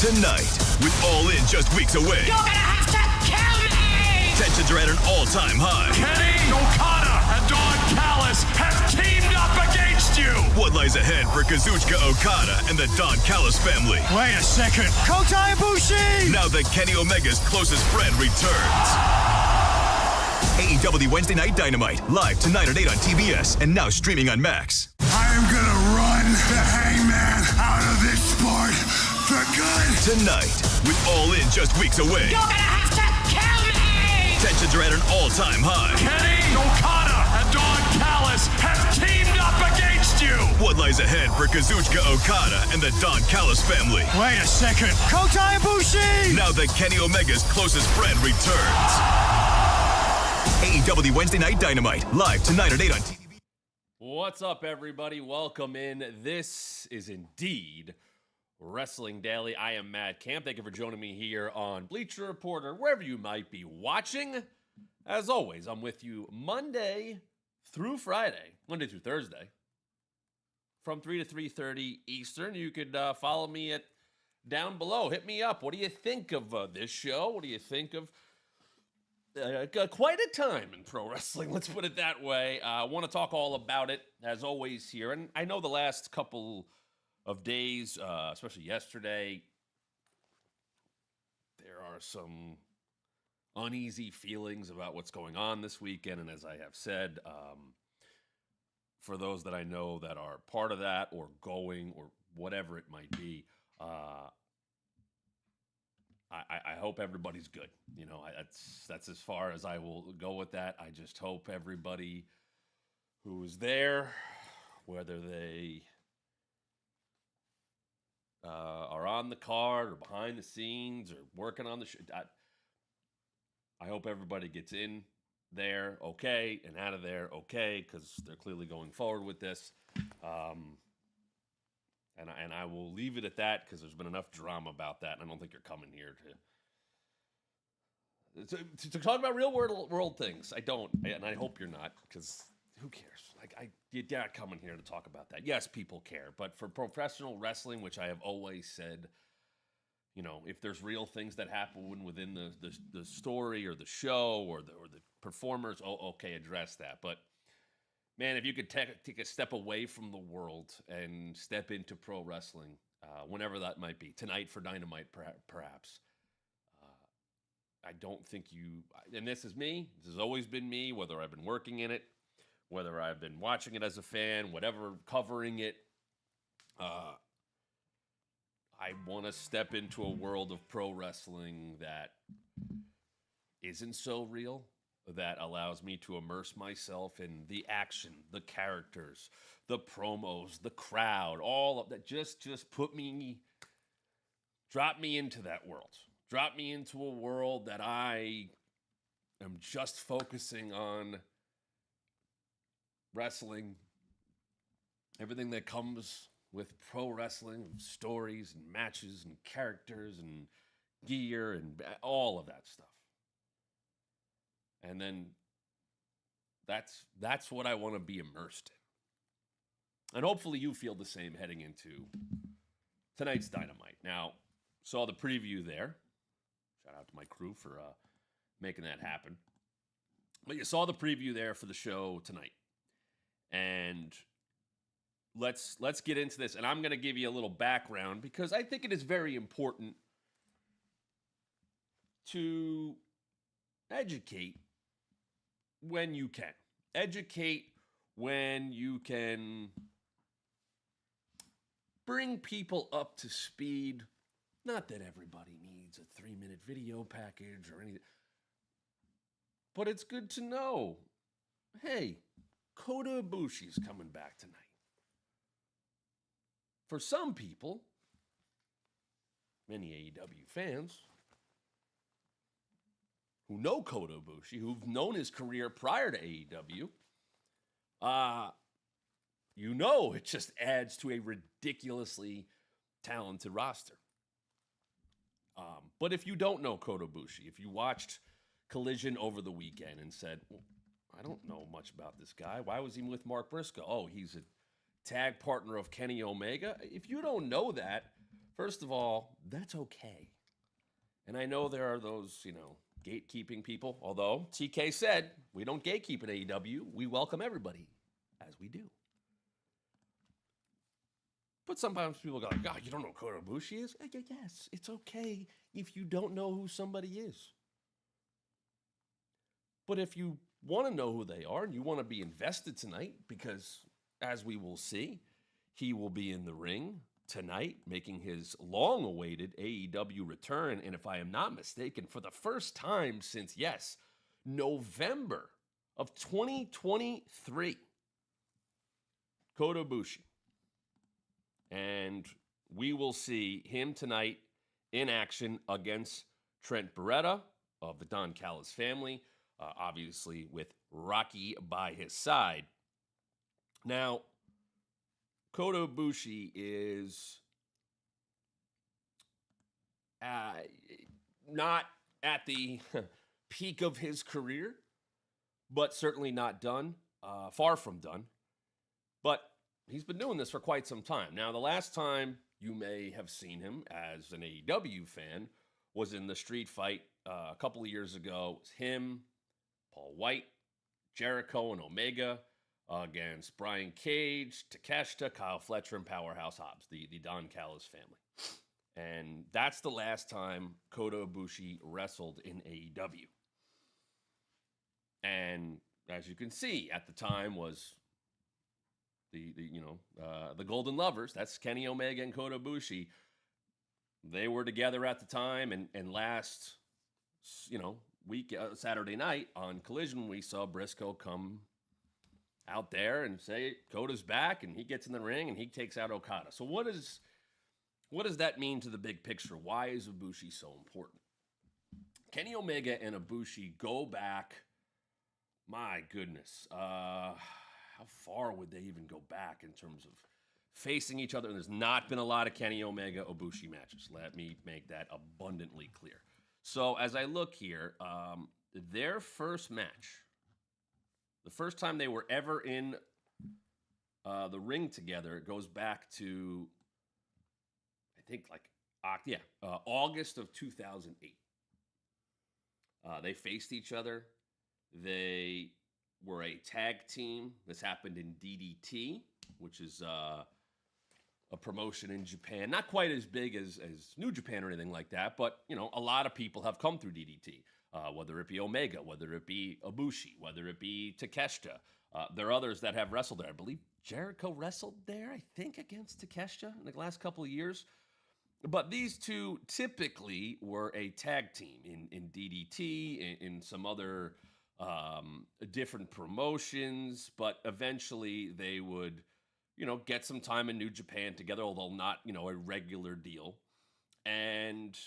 Tonight, with All In just weeks away, You're gonna have to kill me! tensions are at an all-time high. Kenny, Okada, and Don Callis have teamed up against you! What lies ahead for Kazuchika Okada and the Don Callis family? Wait a second. Kota Ibushi! Now that Kenny Omega's closest friend returns. AEW Wednesday Night Dynamite, live tonight at 8 on TBS, and now streaming on Max. I am gonna run the Hangman out of this sport for good. Tonight, with All In just weeks away, You're gonna have to kill me! tensions are at an all-time high. Kenny, Okada, and Don Callis have teamed up against you! What lies ahead for Kazuchika Okada and the Don Callis family? Wait a second. Kota Ibushi! Now that Kenny Omega's closest friend returns. AEW Wednesday Night Dynamite, live tonight at 8 on TV. What's up, everybody? Welcome in. This is indeed Wrestling Daily. I am Matt Camp. Thank you for joining me here on Bleacher Report or wherever you might be watching. As always, I'm with you Monday through Friday, Monday through Thursday, from 3 to 3:30 Eastern. You could follow me at down below. Hit me up. What do you think of this show? What do you think of quite a time in pro wrestling, let's put it that way. I want to talk all about it, as always, here. And I know the last couple of days, especially yesterday, there are some uneasy feelings about what's going on this weekend. And as I have said, for those that I know that are part of that or going or whatever it might be, I hope everybody's good. You know, that's as far as I will go with that. I just hope everybody who is there, whether they are on the card or behind the scenes or working on the show, I hope everybody gets in there okay and out of there okay, because they're clearly going forward with this. And I will leave it at that because there's been enough drama about that, and I don't think you're coming here to talk about real world things. I don't, and I hope you're not, because who cares? Like, you're not coming here to talk about that. Yes, people care, but for professional wrestling, which I have always said, you know, if there's real things that happen within the story or the show or the performers, okay, address that, but. Man, if you could take a step away from the world and step into pro wrestling, whenever that might be, tonight for Dynamite perhaps, I don't think you, and this is me, this has always been me, whether I've been working in it, whether I've been watching it as a fan, whatever, covering it, I want to step into a world of pro wrestling that isn't so real, that allows me to immerse myself in the action, the characters, the promos, the crowd, all of that. Just drop me into that world. Drop me into a world that I am just focusing on wrestling, everything that comes with pro wrestling, stories and matches and characters and gear and all of that stuff. And then that's what I want to be immersed in. And hopefully you feel the same heading into tonight's Dynamite. Now, saw the preview there. Shout out to my crew for making that happen. But you saw the preview there for the show tonight. And let's get into this. And I'm going to give you a little background because I think it is very important to educate when you can. Educate when you can bring people up to speed. Not that everybody needs a 3-minute video package or anything, but it's good to know, hey, Kota Ibushi's coming back tonight. For some people, many AEW fans, who know Kota Ibushi, who've known his career prior to AEW, you know it just adds to a ridiculously talented roster. But if you don't know Kota Ibushi, if you watched Collision over the weekend and said, well, I don't know much about this guy. Why was he with Mark Briscoe? Oh, he's a tag partner of Kenny Omega. If you don't know that, First of all, that's okay. And I know there are those, gatekeeping people, although TK said we don't gatekeep at AEW. We welcome everybody, as we do. But sometimes people go, God, you don't know who Kota Ibushi is? Yes, it's okay if you don't know who somebody is. But if you want to know who they are and you want to be invested tonight, because as we will see, he will be in the ring tonight making his long-awaited AEW return. And if I am not mistaken, for the first time since, November of 2023, Kota Ibushi. And we will see him tonight in action against Trent Beretta of the Don Callis family, obviously with Rocky by his side. Now, Kota Ibushi is not at the peak of his career, but certainly not done, far from done. But he's been doing this for quite some time. Now, the last time you may have seen him as an AEW fan was in the street fight a couple of years ago. It was him, Paul White, Jericho, and Omega against Brian Cage, Takeshita, Kyle Fletcher, and Powerhouse Hobbs, the Don Callis family. And that's the last time Kota Ibushi wrestled in AEW. And as you can see, at the time was the Golden Lovers. That's Kenny Omega and Kota Ibushi. They were together at the time, and last, week, Saturday night on Collision, we saw Briscoe come out there and say Kota's back, and he gets in the ring and he takes out Okada. So what does that mean to the big picture? Why is Ibushi so important? Kenny Omega and Ibushi go back, my goodness, how far would they even go back in terms of facing each other? And there's not been a lot of Kenny Omega Ibushi matches. Let me make that abundantly clear. So as I look here, their first match, the first time they were ever in the ring together, it goes back to, I think, August of 2008. They faced each other. They were a tag team. This happened in DDT, which is a promotion in Japan. Not quite as big as New Japan or anything like that, but, a lot of people have come through DDT, whether it be Omega, whether it be Ibushi, whether it be Takeshita. There are others that have wrestled there. I believe Jericho wrestled there, I think, against Takeshita in the last couple of years. But these two typically were a tag team in DDT, in some other different promotions, but eventually they would, get some time in New Japan together, although not, a regular deal. And,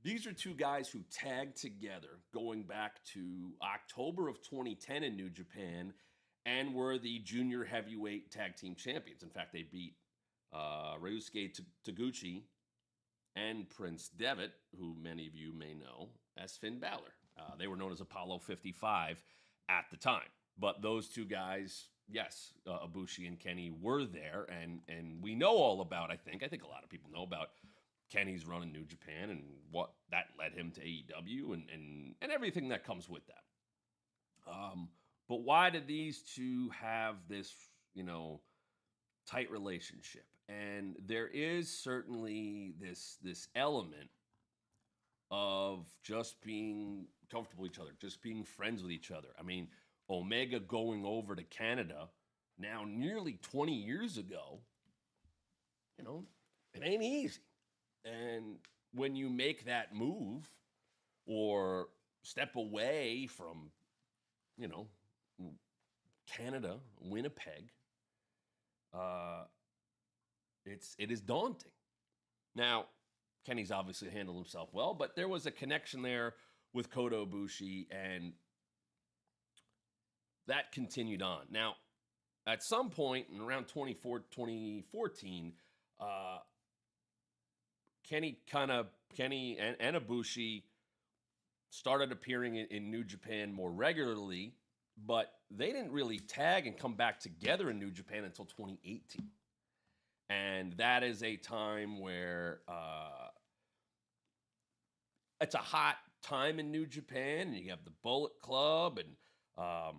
these are two guys who tagged together going back to October of 2010 in New Japan and were the junior heavyweight tag team champions. In fact, they beat Ryusuke Taguchi and Prince Devitt, who many of you may know as Finn Balor. They were known as Apollo 55 at the time. But those two guys, yes, Ibushi and Kenny were there, and we know all about, I think a lot of people know about Kenny's run in New Japan and what that led him to AEW and everything that comes with that. But why did these two have this, tight relationship? And there is certainly this element of just being comfortable with each other, just being friends with each other. I mean, Omega going over to Canada now nearly 20 years ago, it ain't easy. And when you make that move or step away from, Canada, Winnipeg, it is daunting. Now, Kenny's obviously handled himself well, but there was a connection there with Kota Ibushi, and that continued on. Now, at some point in around 2014, Kenny and Ibushi started appearing in New Japan more regularly, but they didn't really tag and come back together in New Japan until 2018. And that is a time where it's a hot time in New Japan. And you have the Bullet Club and, a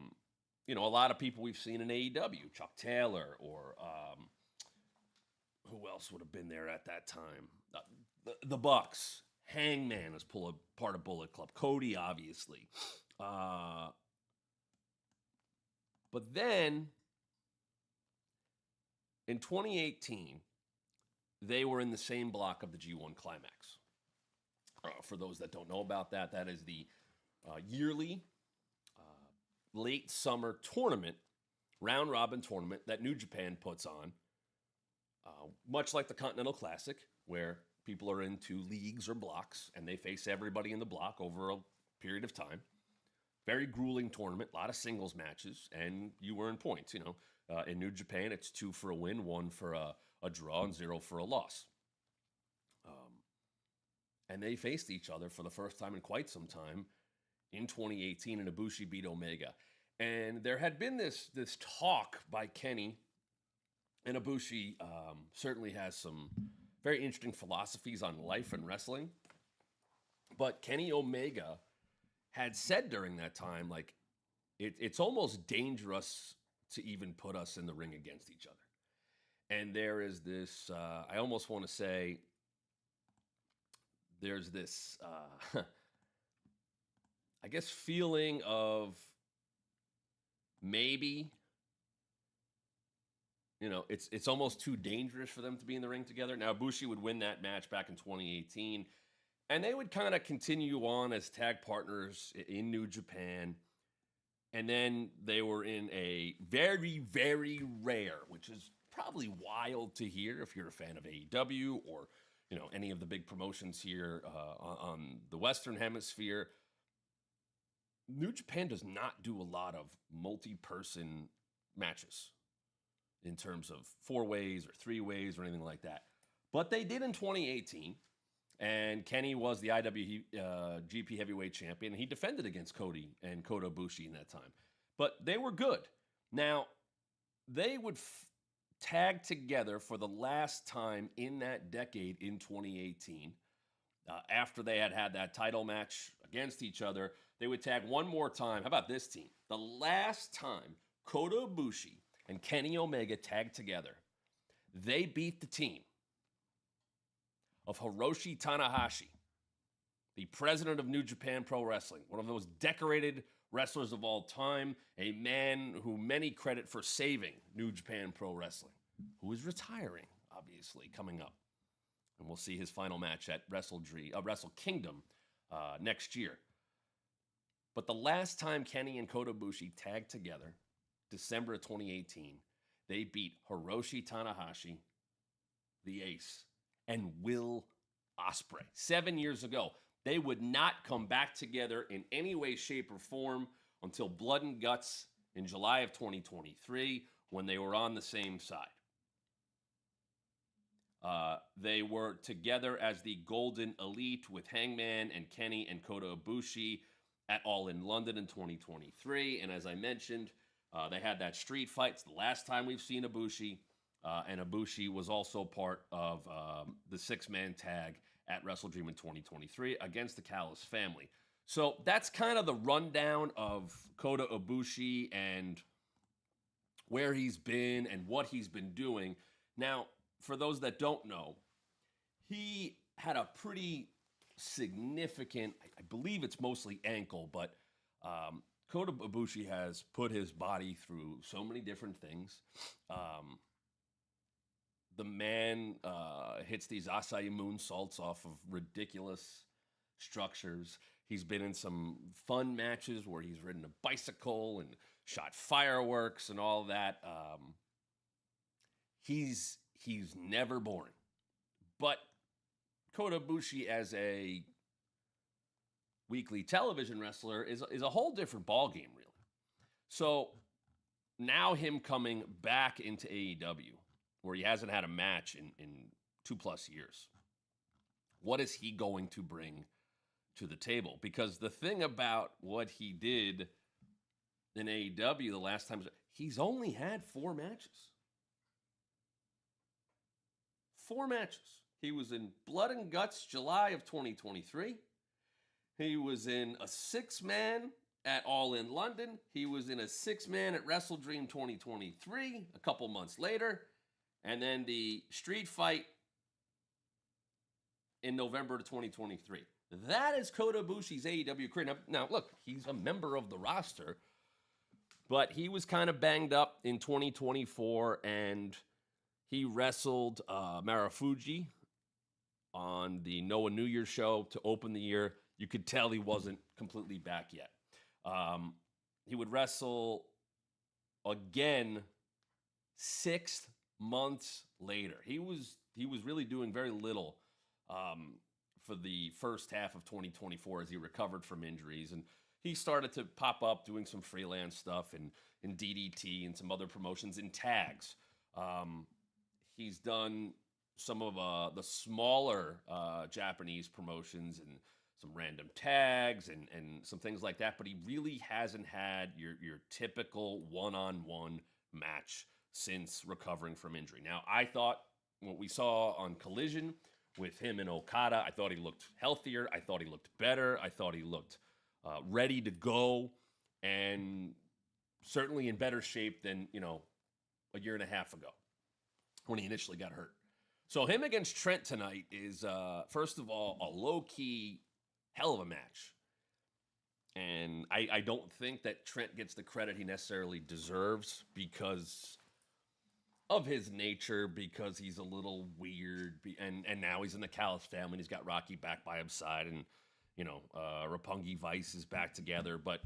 lot of people we've seen in AEW, Chuck Taylor or who else would have been there at that time? The Bucks. Hangman is part of Bullet Club. Cody, obviously. But then in 2018, they were in the same block of the G1 Climax. For those that don't know about that, that is the yearly late summer tournament, round robin tournament that New Japan puts on, much like the Continental Classic, where people are into leagues or blocks and they face everybody in the block over a period of time. Very grueling tournament, a lot of singles matches, and you earn points. In New Japan, it's 2 for a win, 1 for a draw, and 0 for a loss. And they faced each other for the first time in quite some time in 2018, and Ibushi beat Omega. And there had been this talk by Kenny, and Ibushi certainly has some very interesting philosophies on life and wrestling. But Kenny Omega had said during that time, like, it's almost dangerous to even put us in the ring against each other. And there is this, I almost want to say, there's this, I guess, feeling of maybe, it's almost too dangerous for them to be in the ring together. Now, Ibushi would win that match back in 2018, and they would kind of continue on as tag partners in New Japan. And then they were in a very, very rare, which is probably wild to hear if you're a fan of AEW or, any of the big promotions here on the Western Hemisphere. New Japan does not do a lot of multi-person matches in terms of 4-ways or 3-ways or anything like that. But they did in 2018, and Kenny was the IWGP Heavyweight Champion, and he defended against Cody and Kota Ibushi in that time. But they were good. Now, they would tag together for the last time in that decade in 2018. After they had that title match against each other, they would tag one more time. How about this team? The last time Kota Ibushi and Kenny Omega tagged together, they beat the team of Hiroshi Tanahashi, the president of New Japan Pro Wrestling, one of the most decorated wrestlers of all time, a man who many credit for saving New Japan Pro Wrestling, who is retiring, obviously, coming up. And we'll see his final match at Wrestle Kingdom next year. But the last time Kenny and Kota Ibushi tagged together, December of 2018, they beat Hiroshi Tanahashi, the Ace, and Will Ospreay. 7 years ago. They would not come back together in any way, shape, or form until Blood and Guts in July of 2023, when they were on the same side. They were together as the Golden Elite with Hangman and Kenny and Kota Ibushi at All in London in 2023. And as I mentioned, they had that street fight. It's the last time we've seen Ibushi. And Ibushi was also part of the 6-man tag at Wrestle Dream in 2023 against the Callis family. So that's kind of the rundown of Kota Ibushi and where he's been and what he's been doing. Now, for those that don't know, he had a pretty significant, I believe it's mostly ankle, but Kota Ibushi has put his body through so many different things. The man hits these acai moonsaults off of ridiculous structures. He's been in some fun matches where he's ridden a bicycle and shot fireworks and all that. He's never boring. But Kota Ibushi as a weekly television wrestler is a whole different ballgame, really. So now him coming back into AEW, where he hasn't had a match in 2+ years. What is he going to bring to the table? Because the thing about what he did in AEW the last time, he's only had 4 matches. 4 matches. He was in Blood and Guts July of 2023. He was in a 6-man at All In London. He was in a 6-man at Wrestle Dream 2023, a couple months later. And then the street fight in November of 2023. That is Kota Ibushi's AEW career. Now, look, he's a member of the roster, but he was kind of banged up in 2024, and he wrestled Marufuji on the Noah New Year show to open the year. You could tell he wasn't completely back yet. He would wrestle again 6 months later. He was really doing very little for the first half of 2024 as he recovered from injuries, and he started to pop up doing some freelance stuff in DDT and some other promotions in tags. He's done some of the smaller Japanese promotions and some random tags and some things like that, but he really hasn't had your typical one-on-one match since recovering from injury. Now, I thought what we saw on Collision with him and Okada, I thought he looked healthier. I thought he looked better. I thought he looked ready to go, and certainly in better shape than, a year and a half ago when he initially got hurt. So him against Trent tonight is, first of all, a low-key hell of a match. And I don't think that Trent gets the credit he necessarily deserves because of his nature, because he's a little weird, and now he's in the Callis family, and he's got Rocky back by his side, and, Roppongi Vice is back together. But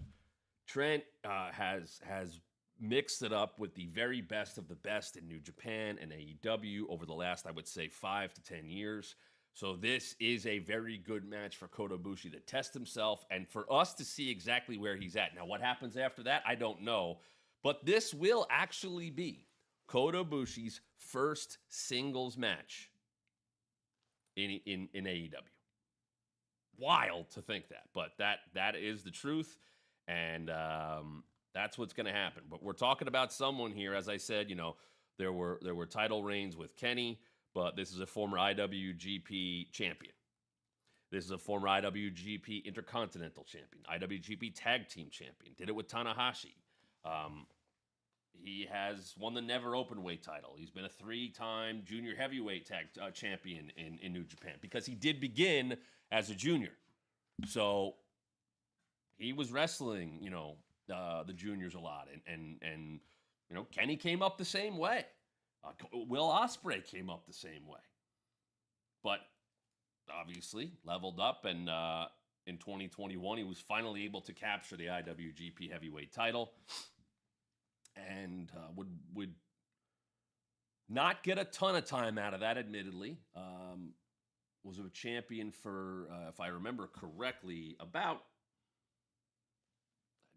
Trent has mixed it up with the very best of the best in New Japan and AEW over the last, I would say, 5 to 10 years. So this is a very good match for Kota Ibushi to test himself and for us to see exactly where he's at. Now, what happens after that, I don't know. But this will actually be Kota Ibushi's first singles match in AEW. Wild to think that, but that is the truth, and that's what's going to happen. But we're talking about someone here, as I said, there were title reigns with Kenny, but this is a former IWGP champion. This is a former IWGP Intercontinental champion, IWGP Tag Team champion. Did it with Tanahashi. He has won the Never Openweight title. He's been a 3-time junior heavyweight tag champion in New Japan because he did begin as a junior. So he was wrestling, the juniors a lot. And Kenny came up the same way. Will Ospreay came up the same way. But obviously leveled up, and in 2021, he was finally able to capture the IWGP heavyweight title. And would not get a ton of time out of that, admittedly. Was a champion for, if I remember correctly, about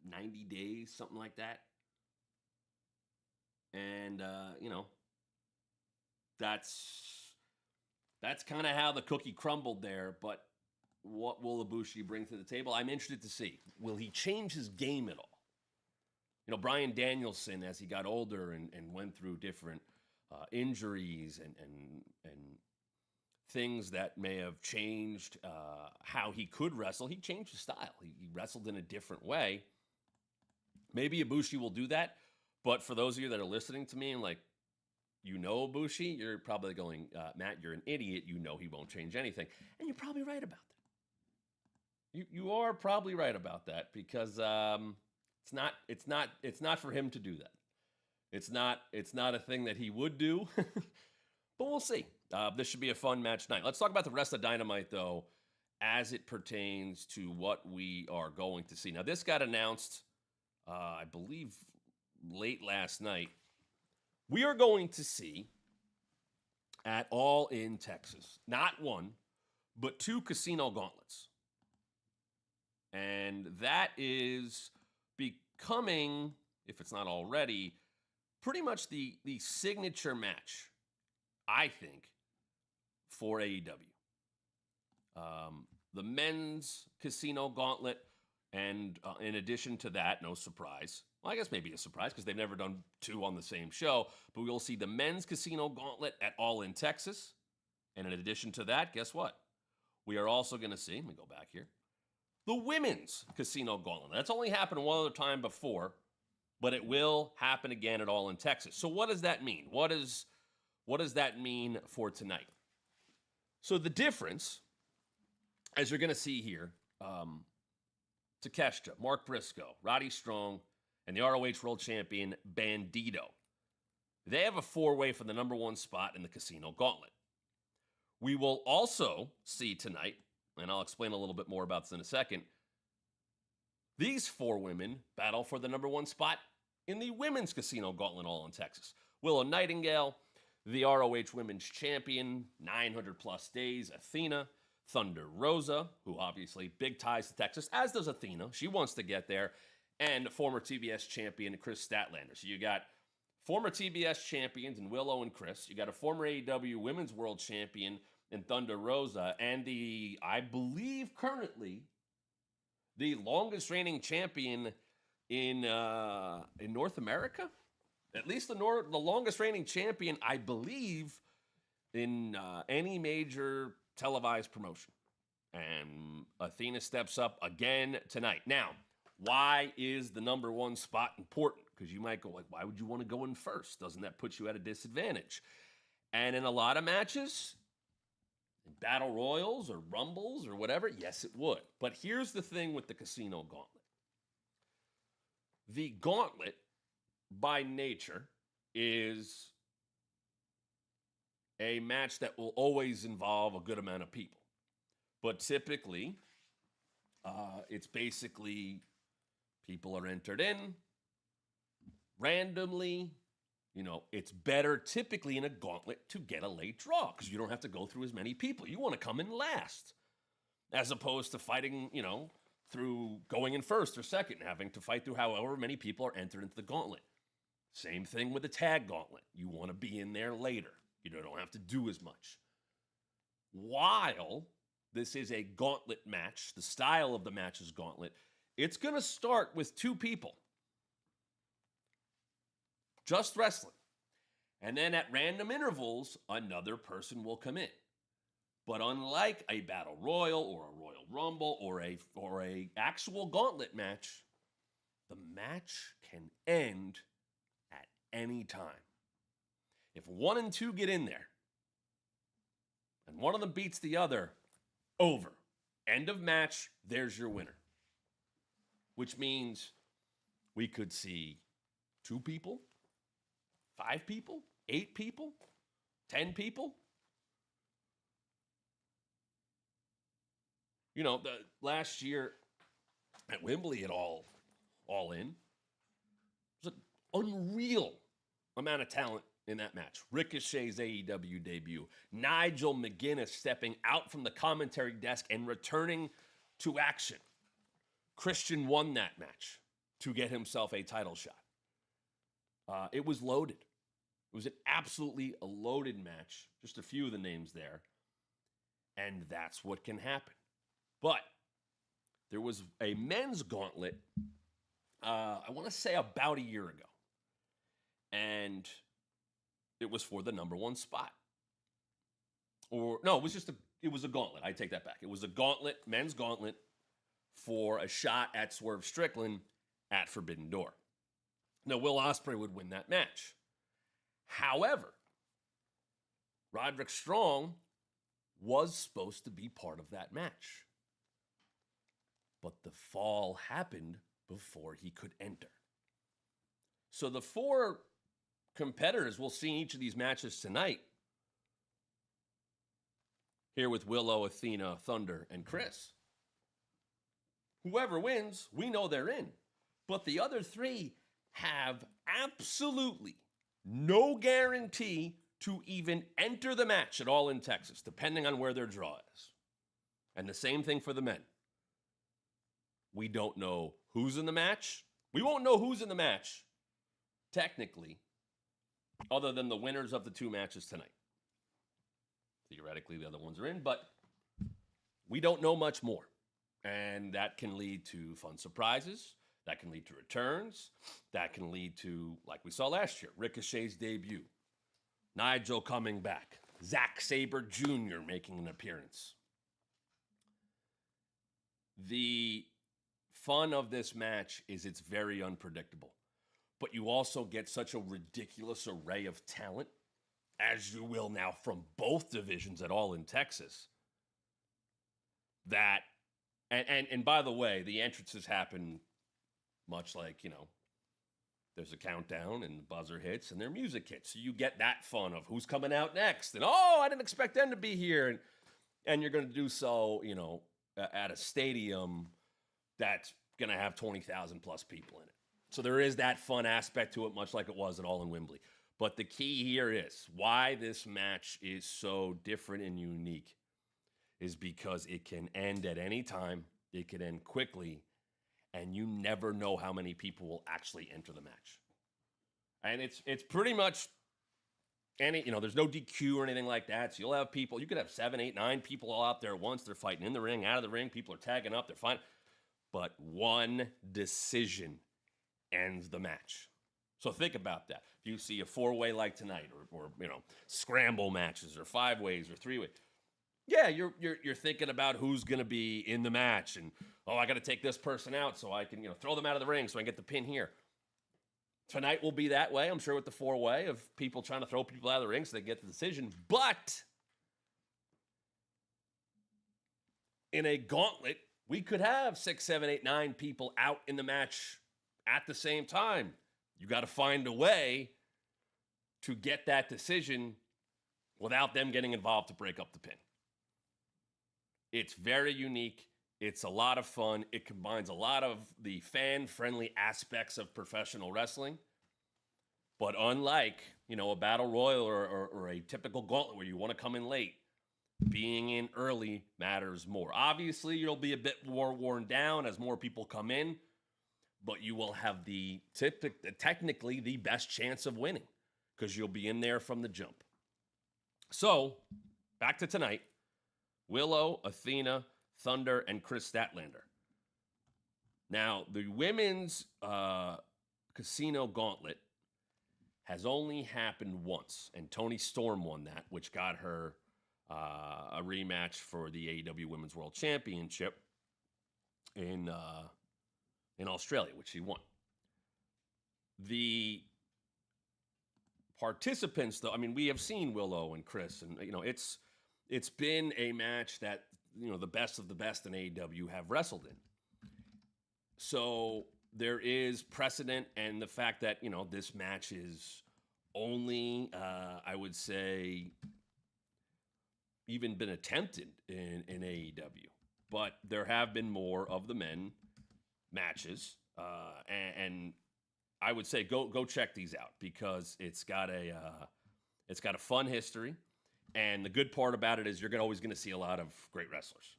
90 days, something like that. And, that's kind of how the cookie crumbled there. But what will Ibushi bring to the table? I'm interested to see. Will he change his game at all? Bryan Danielson, as he got older and went through different injuries and things that may have changed how he could wrestle, he changed his style. He wrestled in a different way. Maybe Ibushi will do that, but for those of you that are listening to me and Ibushi, you're probably going, Matt, you're an idiot. He won't change anything. And you're probably right about that. You are probably right about that because it's not for him to do that. It's not a thing that he would do, but we'll see. This should be a fun match tonight. Let's talk about the rest of Dynamite, though, as it pertains to what we are going to see. Now, this got announced, I believe, late last night. We are going to see at All In Texas, not 1, but 2 Casino Gauntlets. And that is becoming, if it's not already, pretty much the signature match, I think, for AEW. The men's Casino Gauntlet, and in addition to that, no surprise. Well, I guess maybe a surprise because they've never done 2 on the same show, but we'll see the men's Casino Gauntlet at All In Texas, And in addition to that, guess what? We are also going to see, let me go back here, the women's Casino Gauntlet. That's only happened one other time before, but it will happen again at All in Texas. So what does that mean? What does that mean for tonight? So the difference, as you're going to see here, Takeshita, Mark Briscoe, Roddy Strong, and the ROH World Champion Bandito. They have a four-way for the number one spot in the Casino Gauntlet. We will also see tonight, and I'll explain a little bit more about this in a second, these four women battle for the number one spot in the women's Casino Gauntlet All in Texas. Willow Nightingale, the ROH Women's Champion, 900-plus days, Athena, Thunder Rosa, who obviously big ties to Texas, as does Athena. She wants to get there. And former TBS champion Chris Statlander. So you got former TBS champions in Willow and Chris. You got a former AEW Women's World Champion in Thunder Rosa. And I believe currently, the longest reigning champion in North America. At least the longest reigning champion, I believe, in any major televised promotion. And Athena steps up again tonight. Now, why is the number one spot important? Because you might go like, why would you want to go in first? Doesn't that put you at a disadvantage? And in a lot of matches, in battle royals or rumbles or whatever, yes, it would. But here's the thing with the Casino Gauntlet. The Gauntlet, by nature, is a match that will always involve a good amount of people. But typically, it's basically people are entered in randomly. You know, it's better typically in a gauntlet to get a late draw because you don't have to go through as many people. You want to come in last as opposed to fighting, you know, through going in first or second and having to fight through however many people are entered into the gauntlet. Same thing with the tag gauntlet. You want to be in there later. You don't have to do as much. While this is a gauntlet match, the style of the match is gauntlet, it's going to start with two people. Just wrestling. And then at random intervals, another person will come in. But unlike a battle royal or a royal rumble or a actual gauntlet match, the match can end at any time. If 1 and 2 get in there, and one of them beats the other, over. End of match, there's your winner. Which means we could see 2 people, 5 people, 8 people, 10 people. You know, the last year at Wembley at All In, was an unreal amount of talent in that match. Ricochet's AEW debut. Nigel McGuinness stepping out from the commentary desk and returning to action. Christian won that match to get himself a title shot. It was loaded. It was an absolutely loaded match. Just a few of the names there. And that's what can happen. But there was a men's gauntlet, I want to say about a year ago. And it was for the number one spot. Or, no, it was a gauntlet. I take that back. It was a gauntlet, men's gauntlet, for a shot at Swerve Strickland at Forbidden Door. Now, Will Ospreay would win that match. However, Roderick Strong was supposed to be part of that match. But the fall happened before he could enter. So the 4 competitors we'll see in each of these matches tonight, here with Willow, Athena, Thunder, and Chris. Whoever wins, we know they're in. But the other 3 have absolutely no guarantee to even enter the match at All in Texas, depending on where their draw is. And the same thing for the men. We don't know who's in the match. We won't know who's in the match, technically, other than the winners of the 2 matches tonight. Theoretically, the other ones are in, but we don't know much more. And that can lead to fun surprises. That can lead to returns. That can lead to, like we saw last year, Ricochet's debut. Nigel coming back. Zack Sabre Jr. making an appearance. The fun of this match is it's very unpredictable, but you also get such a ridiculous array of talent, as you will now from both divisions at All in Texas, that, and by the way, the entrances happen much like, there's a countdown and the buzzer hits and their music hits. So you get that fun of who's coming out next. And, I didn't expect them to be here. And you're going to do so, at a stadium that's going to have 20,000 plus people in it. So there is that fun aspect to it, much like it was at All in Wembley. But the key here is why this match is so different and unique is because it can end at any time. It can end quickly. And you never know how many people will actually enter the match. And it's pretty much there's no DQ or anything like that. So you'll have people, you could have 7, 8, 9 people all out there at once. They're fighting in the ring, out of the ring. People are tagging up, they're fine. But one decision ends the match. So think about that. If you see a 4-way like tonight, or scramble matches, or 5-ways, or 3-way, yeah, you're thinking about who's going to be in the match, and I got to take this person out so I can throw them out of the ring so I can get the pin here. Tonight will be that way, I'm sure, with the 4-way of people trying to throw people out of the ring so they get the decision. But in a gauntlet, we could have 6, 7, 8, 9 people out in the match at the same time. You got to find a way to get that decision without them getting involved to break up the pin. It's very unique. It's a lot of fun. It combines a lot of the fan-friendly aspects of professional wrestling. But unlike, a battle royal or a typical gauntlet where you want to come in late, being in early matters more. Obviously, you'll be a bit more worn down as more people come in, but you will have technically the best chance of winning because you'll be in there from the jump. So, back to tonight. Willow, Athena, Thunder, and Chris Statlander. Now, the women's Casino Gauntlet has only happened once, and Toni Storm won that, which got her a rematch for the AEW Women's World Championship in Australia, which she won. The participants, though, we have seen Willow and Chris, and it's been a match that the best of the best in AEW have wrestled in. So there is precedent, and the fact that this match is only I would say even been attempted in AEW, but there have been more of the men matches, and I would say go check these out because it's got a fun history. And the good part about it is you're always going to see a lot of great wrestlers.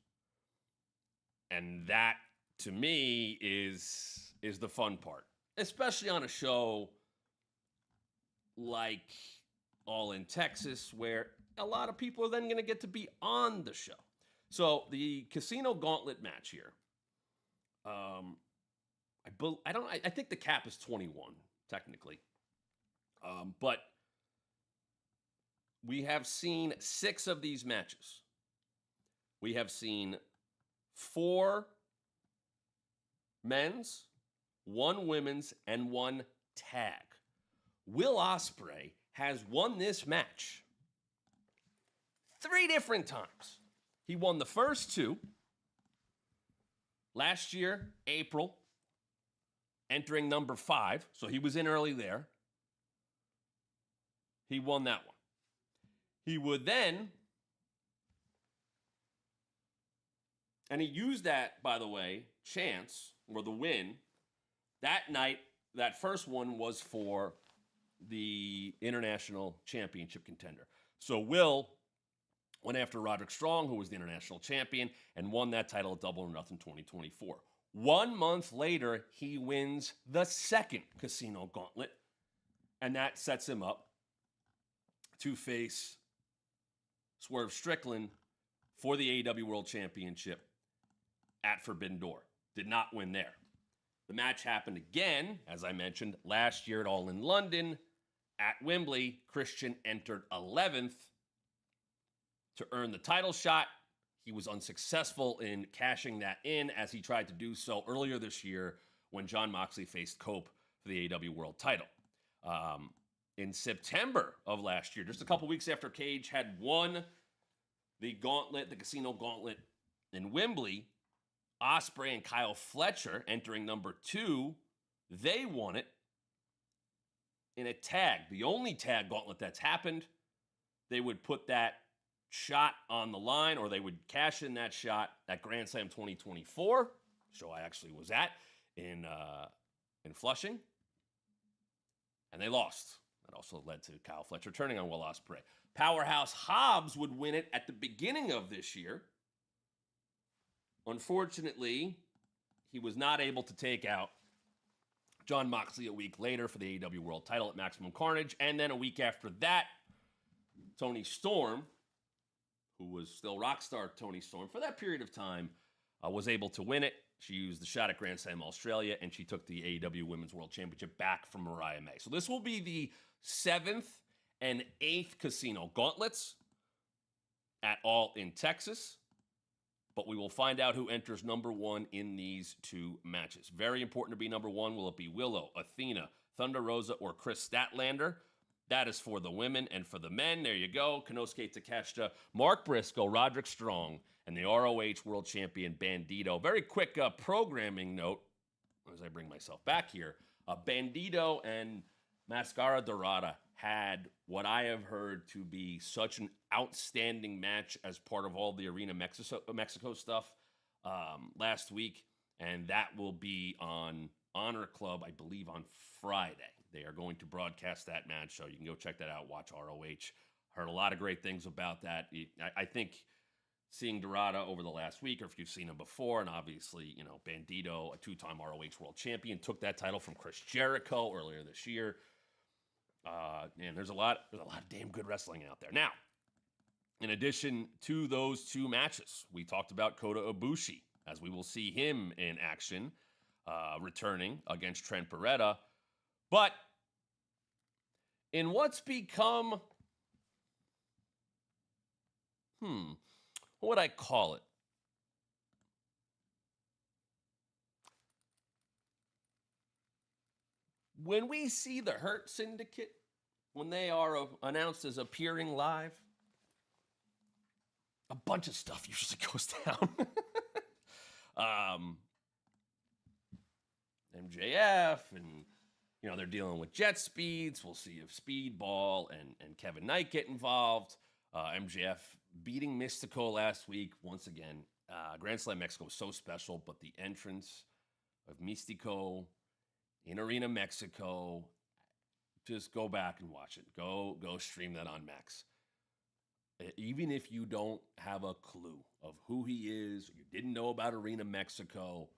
And that, to me, is the fun part. Especially on a show like All in Texas, where a lot of people are then going to get to be on the show. So the Casino Gauntlet match here, I think the cap is 21, technically. But we have seen 6 of these matches. We have seen 4 men's, 1 women's, and 1 tag. Will Ospreay has won this match 3 different times. He won the first 2 last year, April, entering number 5. So he was in early there. He won that one. He would then, and he used that, by the way, chance, or the win, that night, that first one was for the International Championship contender. So Will went after Roderick Strong, who was the International Champion, and won that title at Double or Nothing 2024. 1 month later, he wins the second Casino Gauntlet, and that sets him up to face Swerve Strickland for the AEW World Championship at Forbidden Door. Did not win there. The match happened again, as I mentioned, last year at All in London. At Wembley, Christian entered 11th to earn the title shot. He was unsuccessful in cashing that in as he tried to do so earlier this year when Jon Moxley faced Cope for the AEW World title. In September of last year, just a couple weeks after Cage had won the gauntlet, the Casino Gauntlet in Wembley, Ospreay and Kyle Fletcher entering number 2, they won it in a tag, the only tag gauntlet that's happened. They would put that shot on the line, or they would cash in that shot at Grand Slam 2024, show I actually was at in Flushing, and they lost. That also led to Kyle Fletcher turning on Will Ospreay. Powerhouse Hobbs would win it at the beginning of this year. Unfortunately, he was not able to take out Jon Moxley a week later for the AEW World title at Maximum Carnage. And then a week after that, Toni Storm, who was still Rockstar Toni Storm for that period of time, was able to win it. She used the shot at Grand Slam Australia, and she took the AEW Women's World Championship back from Mariah May. So this will be the 7th and 8th Casino Gauntlets at All in Texas. But we will find out who enters number 1 in these 2 matches. Very important to be number 1. Will it be Willow, Athena, Thunder Rosa, or Chris Statlander? That is for the women. And for the men, there you go. Konosuke Takeshita, Mark Briscoe, Roderick Strong, and the ROH World Champion Bandito. Very quick programming note as I bring myself back here. Bandito and Mascara Dorada had what I have heard to be such an outstanding match as part of all the Arena Mexico stuff last week, and that will be on Honor Club, I believe, on Friday. They are going to broadcast that match, so you can go check that out, watch ROH. Heard a lot of great things about that. I think seeing Dorada over the last week, or if you've seen him before, and obviously, you know, Bandito, a 2-time ROH World Champion, took that title from Chris Jericho earlier this year. And there's a lot of damn good wrestling out there. Now, in addition to those 2 matches, we talked about Kota Ibushi, as we will see him in action, returning against Trent Beretta. But in what's become, what would I call it? When we see the Hurt Syndicate, when they are announced as appearing live, a bunch of stuff usually goes down. MJF, and, you know, they're dealing with jet speeds. We'll see if Speedball and Kevin Knight get involved. MJF beating Mystico last week. Once again, Grand Slam Mexico was so special, but the entrance of Mystico in Arena Mexico, just go back and watch it. Go stream that on Max. Even if you don't have a clue of who he is, you didn't know about Arena Mexico,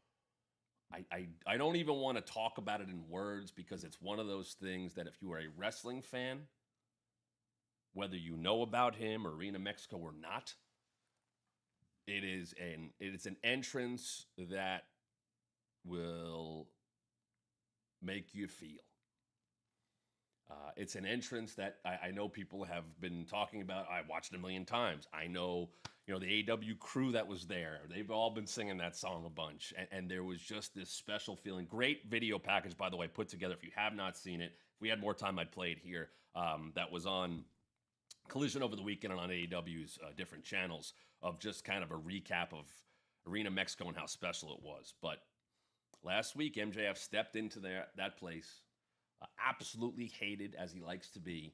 I don't even want to talk about it in words, because it's one of those things that if you are a wrestling fan, whether you know about him or Arena Mexico or not, it is an entrance that will make you feel. It's an entrance that I know people have been talking about. I watched it a million times. I know, you know, the AEW crew that was there. They've all been singing that song a bunch. And there was just this special feeling. Great video package, by the way, put together. If you have not seen it, if we had more time, I'd play it here. That was on Collision over the weekend and on AEW's different channels, of just kind of a recap of Arena Mexico and how special it was. But last week, MJF stepped into that place, absolutely hated as he likes to be,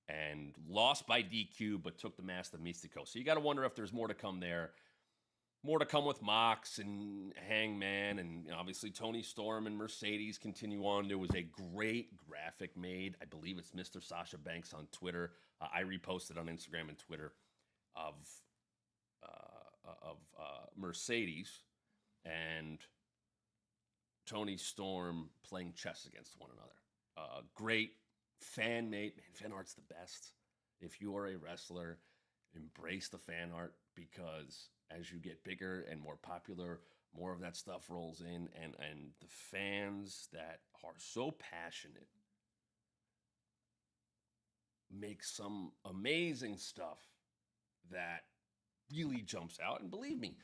and lost by DQ, but took the mask of Mystico. So you got to wonder if there's more to come there. More to come with Mox and Hangman, and, you know, obviously Toni Storm and Mercedes continue on. There was a great graphic made. I believe it's Mr. Sasha Banks on Twitter. I reposted on Instagram and Twitter of Mercedes and Toni Storm playing chess against one another. Great fan-made. Man, fan art's the best. If you are a wrestler, embrace the fan art, because as you get bigger and more popular, more of that stuff rolls in, and the fans that are so passionate make some amazing stuff that really jumps out. And believe me,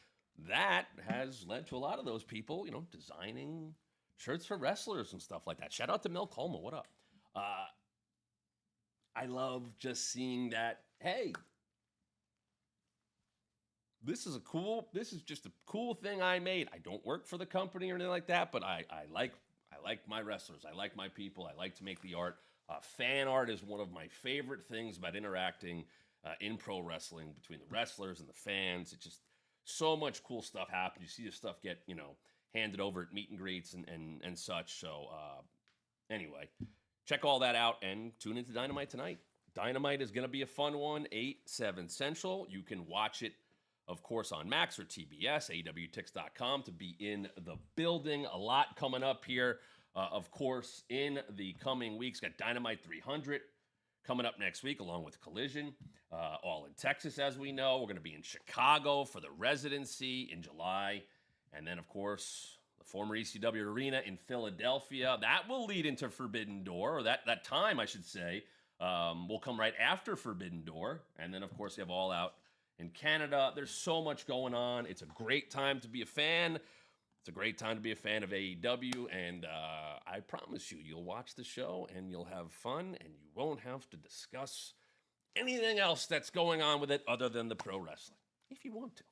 that has led to a lot of those people, designing shirts for wrestlers and stuff like that. Shout out to Mel Colma. What up? I love just seeing that, hey, this is just a cool thing I made. I don't work for the company or anything like that, but I like my wrestlers. I like my people. I like to make the art. Fan art is one of my favorite things about interacting in pro wrestling between the wrestlers and the fans. It's just so much cool stuff happens. You see this stuff get, handed over at meet and greets and such. So anyway, check all that out and tune into Dynamite tonight. Dynamite is going to be a fun one, 8/7 Central. You can watch it, of course, on Max or TBS, AEWTix.com to be in the building. A lot coming up here, of course, in the coming weeks. Got Dynamite 300 coming up next week, along with Collision, all in Texas, as we know. We're going to be in Chicago for the residency in July. And then, of course, the former ECW Arena in Philadelphia. That will lead into Forbidden Door, or that time, I should say, will come right after Forbidden Door. And then, of course, you have All Out in Canada. There's so much going on. It's a great time to be a fan. It's a great time to be a fan of AEW, and I promise you'll watch the show, and you'll have fun, and you won't have to discuss anything else that's going on with it other than the pro wrestling, if you want to.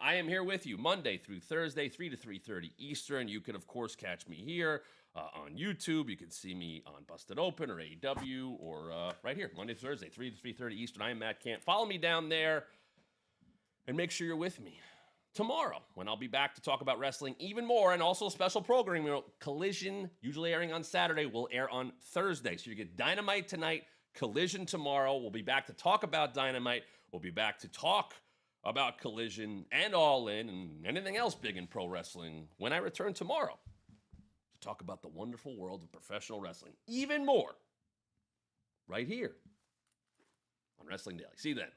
I am here with you Monday through Thursday, 3 to 3:30 Eastern. You can, of course, catch me here on YouTube. You can see me on Busted Open or AEW or right here, Monday through Thursday, 3 to 3:30 Eastern. I am Matt Camp. Follow me down there, and make sure you're with me tomorrow when I'll be back to talk about wrestling even more, and also special programming. Collision, usually airing on Saturday, will air on Thursday. So you get Dynamite tonight, Collision tomorrow. We'll be back to talk about Dynamite. We'll be back to talk about Collision and All In and anything else big in pro wrestling when I return tomorrow to talk about the wonderful world of professional wrestling even more right here on Wrestling Daily. See you then.